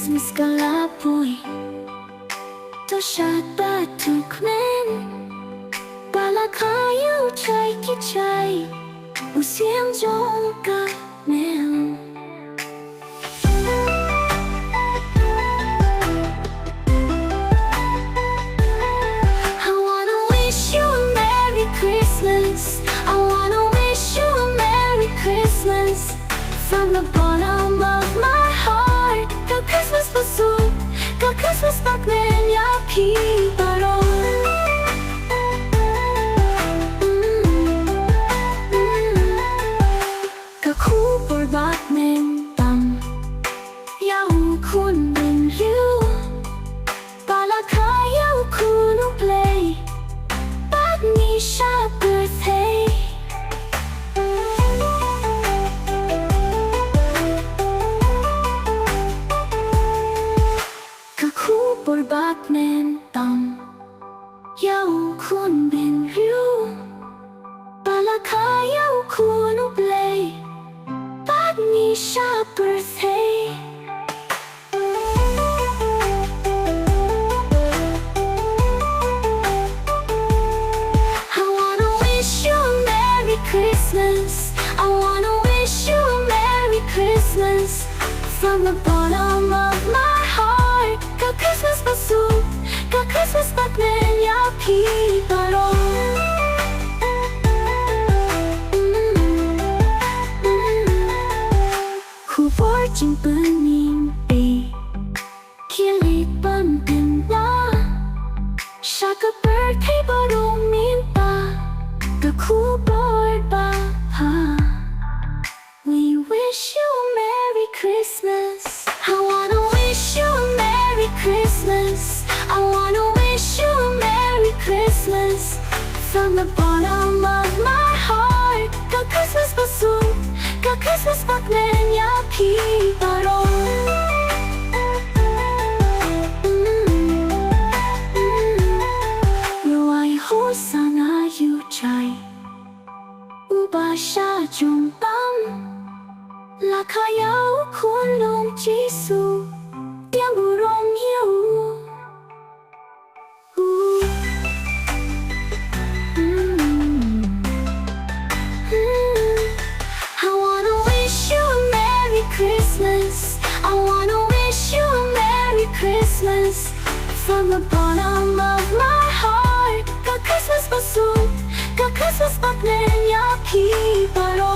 Christmas kalapoy to Shad Basuk kmen palakayo Trai Trai U syiem jong kmen. I wanna wish you a Merry Christmas. I wanna wish you a Merry Christmas from the bottom of my heart. Khrismas Basuk, Khrismas baroh. Khubor Bneng khun bynriew khun U Blei Sha Pyrthei. Khubor Bneng khun bynriew khun U Blei Sha Pyrthei. I wanna wish you a Merry Christmas. I wanna wish you a Merry Christmas from the bottom of my heart. Khrismas Basuk, Khrismas baroh. Khubor jingpynim Khie leit pynbna Sha Pyrthei baroh mynta Khubor baroh. We wish you a Merry Christmas. I wanna wish you a Merry Christmas. I wanna wish you a Merry Christmas from the bottom of my heart. Khrismas Basuk, Khrismas baroh. Rồi hô sana U Trai U ba Sha jong là khaya khun long Giêsu tiếng baroh yêu. I wanna wish you a Merry Christmas. I wanna wish you a Merry Christmas from the bottom of my heart. Khrismas Basuk, Khrismas baroh.